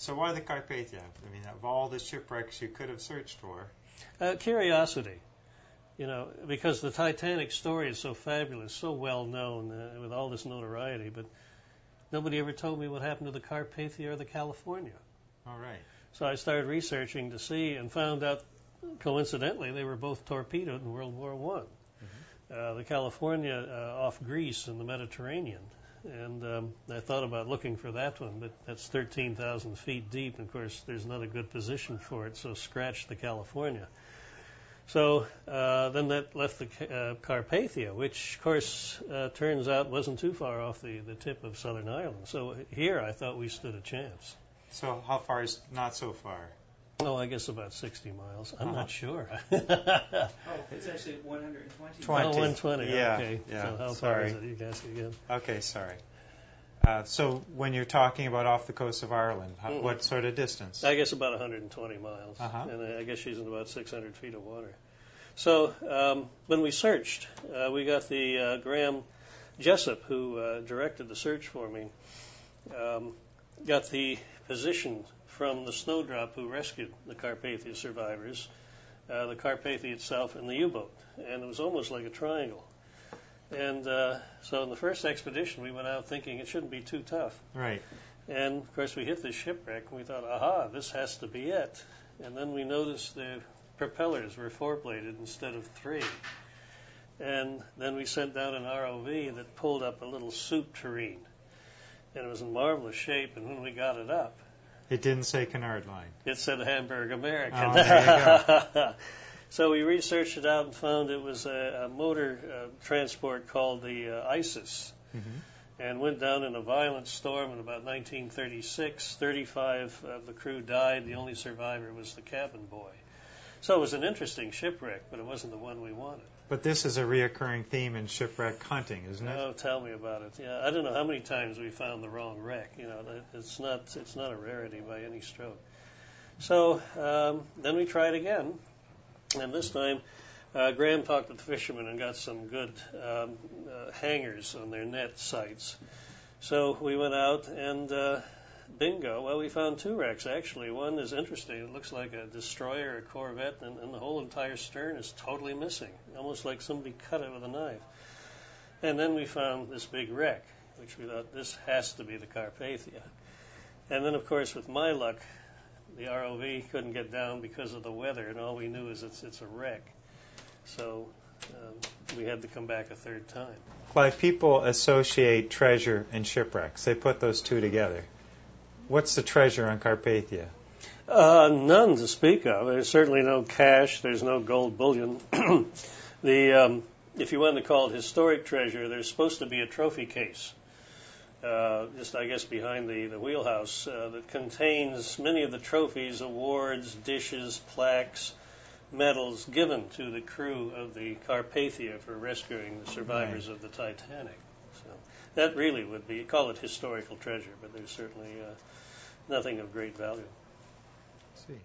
So why the Carpathia? I mean, of all the shipwrecks you could have searched for. Curiosity. Because the Titanic story is so fabulous, so well known, with all this notoriety, but nobody ever told me what happened to the Carpathia or the California. All right. So I started researching to see and found out, coincidentally, they were both torpedoed in World War I. Mm-hmm. The California off Greece in the Mediterranean. And I thought about looking for that one, but that's 13,000 feet deep. And of course, there's not a good position for it, so scratch the California. So then that left the Carpathia, which, of course, turns out wasn't too far off the tip of Southern Ireland. So here I thought we stood a chance. So how far is not so far? Oh, I guess about 60 miles. I'm not sure. It's actually 120. 120, yeah, okay. Yeah, so how sorry. far is it? You guys again. Okay, sorry. So when you're talking about off the coast of Ireland, what sort of distance? I guess about 120 miles. Uh-huh. And I guess she's in about 600 feet of water. So when we searched, we got the Graham Jessup, who directed the search for me, got the position from the snowdrop who rescued the Carpathia survivors, the Carpathia itself, and the U-boat. And it was almost like a triangle. And so in the first expedition, we went out thinking it shouldn't be too tough. Right. And, of course, we hit this shipwreck, and we thought, aha, this has to be it. And then we noticed the propellers were 4-bladed instead of 3. And then we sent down an ROV that pulled up a little soup tureen. And it was in marvelous shape, and when we got it up, it didn't say Cunard Line. It said Hamburg American. Oh, there you go. So we researched it out and found it was a motor transport called the Isis, and went down in a violent storm in about 1936. 35 of the crew died. The only survivor was the cabin boy. So it was an interesting shipwreck, but it wasn't the one we wanted. But this is a reoccurring theme in shipwreck hunting, isn't it? Oh, tell me about it. Yeah, I don't know how many times we found the wrong wreck. It's not a rarity by any stroke. So then we tried again, and this time Graham talked with the fishermen and got some good hangers on their net sites. So we went out and bingo. Well, we found 2 wrecks, actually. One is interesting. It looks like a destroyer, a corvette, and the whole entire stern is totally missing, almost like somebody cut it with a knife. And then we found this big wreck, which we thought, this has to be the Carpathia. And then, of course, with my luck, the ROV couldn't get down because of the weather, and all we knew is it's a wreck. So we had to come back a 3rd time. Clive, people associate treasure and shipwrecks. They put those two together. What's the treasure on Carpathia? None to speak of. There's certainly no cash. There's no gold bullion. If you want to call it historic treasure, there's supposed to be a trophy case, just I guess behind the wheelhouse, that contains many of the trophies, awards, dishes, plaques, medals given to the crew of the Carpathia for rescuing the survivors of the Titanic. So that really would be, call it historical treasure, but there's certainly nothing of great value. See.